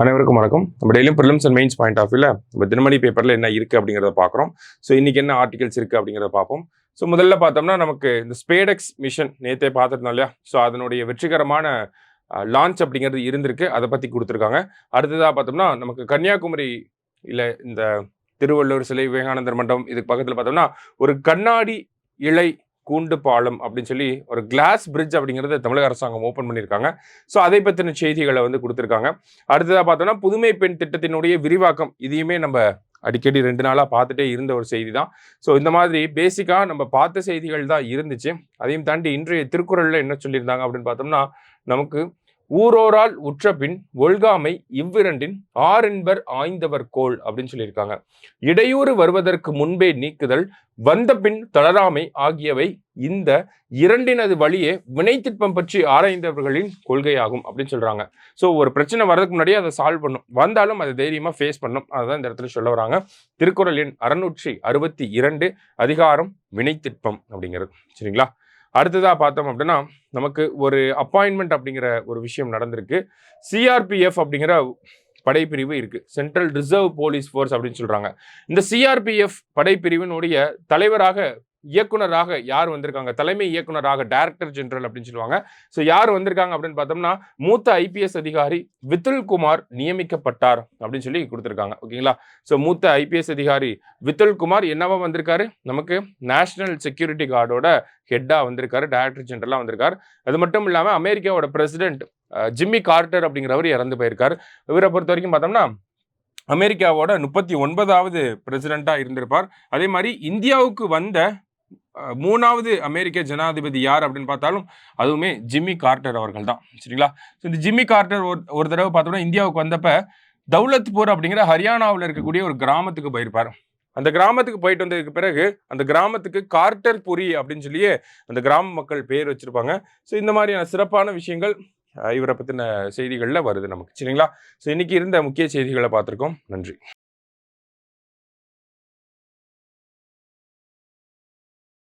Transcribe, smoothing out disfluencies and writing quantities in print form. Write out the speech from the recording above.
அனைவருக்கும் வணக்கம். நம்ம டெய்லியும் prelims and mains point of வியூல நம்ம தினமணி பேப்பர்ல என்ன இருக்கு அப்படிங்கிறத பார்க்குறோம். ஸோ இன்னைக்கு என்ன ஆர்டிகல்ஸ் இருக்கு அப்படிங்கிறத பார்ப்போம். ஸோ முதல்ல பார்த்தோம்னா நமக்கு இந்த ஸ்பேடெக்ஸ் மிஷன் நேற்றே பார்த்துருந்தோம் இல்லையா? ஸோ அதனுடைய வெற்றிகரமான லான்ச் அப்படிங்கிறது இருந்திருக்கு. அதை பற்றி கொடுத்துருக்காங்க. அடுத்ததாக பார்த்தோம்னா நமக்கு கன்னியாகுமரி இல்லை இந்த திருவள்ளுவர் சிலை, விவேகானந்தர் மண்டபம் இதுக்கு பக்கத்தில் பார்த்தோம்னா ஒரு கண்ணாடி இழை கூண்டு பாலம் அப்படின்னு சொல்லி ஒரு கிளாஸ் பிரிட்ஜ் அப்படிங்கிறத தமிழக அரசாங்கம் ஓப்பன் பண்ணியிருக்காங்க. ஸோ அதை பற்றின செய்திகளை வந்து கொடுத்துருக்காங்க. அடுத்ததாக பார்த்தோம்னா புதுமை பெண் திட்டத்தினுடைய விரிவாக்கம், இதையுமே நம்ம அடிக்கடி 2 நாளாக பார்த்துட்டே இருந்த ஒரு செய்தி தான். ஸோ இந்த மாதிரி பேசிக்காக நம்ம பார்த்த செய்திகள் தான் இருந்துச்சு. அதையும் தாண்டி இன்றைய திருக்குறளில் என்ன சொல்லியிருந்தாங்க அப்படின்னு பார்த்தோம்னா, நமக்கு ஊரோரால் உற்ற பின் ஒல்காமை இவ்விரண்டின் ஆரென்பர் ஆய்ந்தவர் கோள் அப்படின்னு சொல்லியிருக்காங்க. இடையூறு வருவதற்கு முன்பே நீக்குதல், வந்த பின் தளராமை ஆகியவை இந்த இரண்டினது வழியே வினைத்திட்பம் பற்றி ஆராய்ந்தவர்களின் கொள்கையாகும் அப்படின்னு சொல்றாங்க. ஸோ ஒரு பிரச்சனை வர்றதுக்கு முன்னாடியே அதை சால்வ் பண்ணும், வந்தாலும் அதை தைரியமா ஃபேஸ் பண்ணும். அதுதான் இந்த இடத்துல சொல்ல வராங்க. திருக்குறள் எண் 662 அதிகாரம் வினைத்திட்பம் அப்படிங்கிறது. சரிங்களா? அடுத்ததாக பார்த்தோம் அப்படின்னா நமக்கு ஒரு அப்பாயின்மெண்ட் அப்படிங்கிற ஒரு விஷயம் நடந்திருக்கு. சிஆர்பிஎஃப் அப்படிங்கிற படைப்பிரிவு இருக்கு, சென்ட்ரல் ரிசர்வ் போலீஸ் ஃபோர்ஸ் அப்படின்னு சொல்றாங்க. இந்த சிஆர்பிஎஃப் படைப்பிரிவினுடைய தலைவராக இயக்குனராக யார் வந்திருக்காங்க, தலைமை இயக்குனராக டைரக்டர் ஜெனரல் அப்படின்னு சொல்லுவாங்க. ஸோ யார் வந்திருக்காங்க அப்படின்னு பார்த்தோம்னா மூத்த ஐபிஎஸ் அதிகாரி வித்துல் குமார் நியமிக்கப்பட்டார் அப்படின்னு சொல்லி கொடுத்துருக்காங்க. ஓகேங்களா? ஸோ மூத்த ஐபிஎஸ் அதிகாரி வித்துல் குமார் என்னவா வந்திருக்காரு, நமக்கு நேஷனல் செக்யூரிட்டி கார்டோட ஹெட்டா வந்திருக்காரு, டைரக்டர் ஜெனரலா வந்திருக்காரு. அது மட்டும் இல்லாமல் அமெரிக்காவோட பிரசிடென்ட் ஜிம்மி கார்ட்டர் அப்படிங்கிறவர் இறந்து போயிருக்காரு. இவரை பொறுத்த வரைக்கும் பார்த்தோம்னா அமெரிக்காவோட 39வது பிரசிடென்ட்டா இருந்திருப்பார். அதே மாதிரி இந்தியாவுக்கு வந்த 3வது அமெரிக்க ஜனாதிபதி யார் அப்படின்னு பார்த்தாலும் அதுவுமே ஜிம்மி கார்ட்டர் அவர்கள் தான். சரிங்களா? இந்த ஜிம்மி கார்ட்டர் ஒரு தடவை பார்த்தோம்னா இந்தியாவுக்கு வந்தப்ப தௌலத்பூர் அப்படிங்கிற ஹரியானாவில் இருக்கக்கூடிய ஒரு கிராமத்துக்கு போயிருப்பார். அந்த கிராமத்துக்கு போயிட்டு வந்ததுக்கு பிறகு அந்த கிராமத்துக்கு கார்ட்டர் புரி அப்படின்னு சொல்லியே அந்த கிராம மக்கள் பேர் வச்சிருப்பாங்க. ஸோ இந்த மாதிரியான சிறப்பான விஷயங்கள் இவரை பற்றின செய்திகளில் வருது நமக்கு. சரிங்களா? ஸோ இன்னைக்கு இருந்த முக்கிய செய்திகளை பார்த்துருக்கோம். நன்றி.